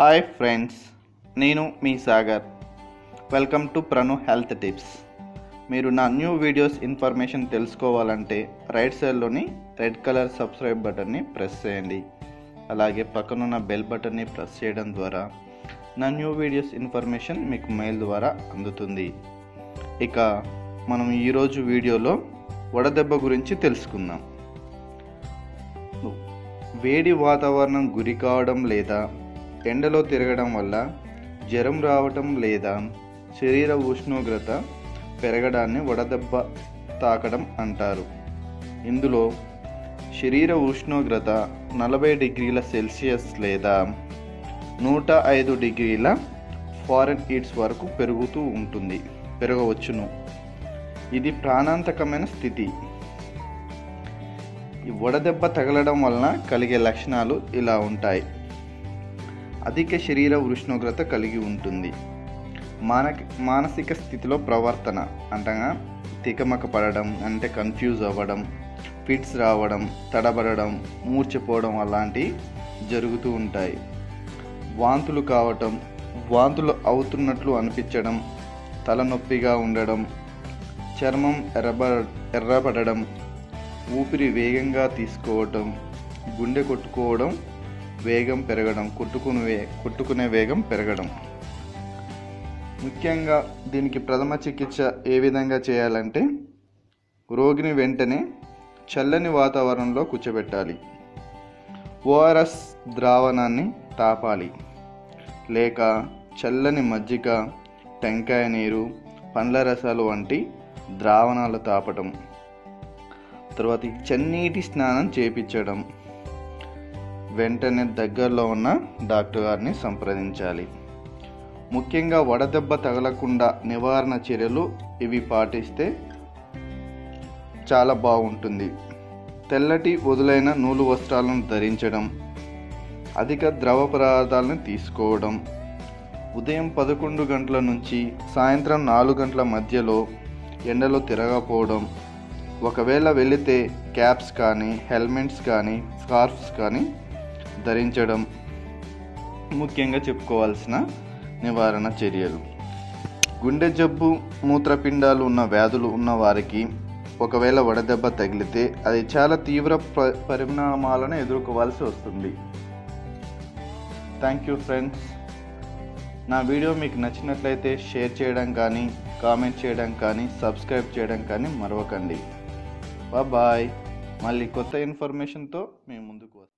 Hi friends, నేను మీ Sagar. Welcome to Pranu health tips. మీరు నా న్యూ వీడియోస్ ఇన్ఫర్మేషన్ తెలుసుకోవాలంటే రైట్ సైడ్లోని రెడ్ కలర్ సబ్స్క్రైబ్ బటన్ని ప్రెస్ చేయండి. అలాగే పక్కనున్న బెల్ బటన్ని ప్రెస్ చేయడం ద్వారా నా న్యూ వీడియోస్ ఇన్ఫర్మేషన్ మీకు మెయిల్ ద్వారా అందుతుంది. ఇక మనం ఈరోజు వీడియోలో వడదెబ్బ గురించి తెలుసుకుందాం. వేడి వాతావరణం గురి కావడం లేదా ఎండలో తిరగడం వల్ల జ్వరం రావటం లేదా శరీర ఉష్ణోగ్రత పెరగడాన్ని వడదెబ్బ తాకడం అంటారు. ఇందులో శరీర ఉష్ణోగ్రత 40 డిగ్రీల సెల్సియస్ లేదా 105 డిగ్రీల ఫారెన్హీట్ వరకు పెరగవచ్చును. ఇది ప్రాణాంతకమైన స్థితి. ఈ వడదెబ్బ తగలడం వలన కలిగే లక్షణాలు ఇలా ఉంటాయి. అధిక శరీర ఉష్ణోగ్రత కలిగి ఉంటుంది. మానసిక స్థితిలో ప్రవర్తన అంటగా తికమక పడడం, అంటే కన్ఫ్యూజ్ అవ్వడం, ఫిట్స్ రావడం, తడబడడం, మూర్ఛపోవడం అలాంటివి జరుగుతూ ఉంటాయి. వాంతులు కావటం, వాంతులు అవుతున్నట్లు అనిపించడం, తలనొప్పిగా ఉండడం, చర్మం ఎర్రబడడం, ఊపిరి వేగంగా తీసుకోవటం, గుండె కొట్టుకోవడం వేగం పెరగడం, కొట్టుకునే వేగం పెరగడం. ముఖ్యంగా దీనికి ప్రథమ చికిత్స ఏ విధంగా చేయాలంటే రోగిని వెంటనే చల్లని వాతావరణంలో కూర్చోబెట్టాలి. ఓఆర్ఎస్ ద్రావణాన్ని తాపాలి, లేక చల్లని మజ్జిగ, టెంకాయ నీరు, పండ్ల రసాలు వంటి ద్రావణాలు తాపటం. తర్వాత చన్నీటి స్నానం చేయించడం. వెంటనే దగ్గరలో ఉన్న డాక్టర్ గారిని సంప్రదించాలి. ముఖ్యంగా వడదెబ్బ తగలకుండా నివారణ చర్యలు ఇవి పాటిస్తే చాలా బాగుంటుంది. తెల్లటి వదులైన నూలు వస్త్రాలను ధరించడం, అధిక ద్రవ పదార్థాలను తీసుకోవడం, ఉదయం 11 గంటల నుంచి సాయంత్రం 4 గంటల మధ్యలో ఎండలో తిరగకపోవడం, ఒకవేళ వెళితే క్యాప్స్ కానీ, హెల్మెట్స్ కానీ, స్కార్ఫ్స్ కానీ ధరించడం ముఖ్యంగా చెప్పుకోవాల్సిన నివారణ చర్యలు. గుండె జబ్బు, మూత్రపిండాలు ఉన్న వ్యాధులు ఉన్న వారికి ఒకవేళ వడదెబ్బ తగిలితే అది చాలా తీవ్ర పరిణామాలను ఎదుర్కోవాల్సి వస్తుంది. Thank you friends. నా వీడియో మీకు నచ్చినట్లయితే షేర్ చేయడం కానీ, కామెంట్ చేయడం కానీ, సబ్స్క్రైబ్ చేయడం కానీ మరవకండి. బాయ్. మళ్ళీ కొత్త ఇన్ఫర్మేషన్తో మేము ముందుకు వస్తాం.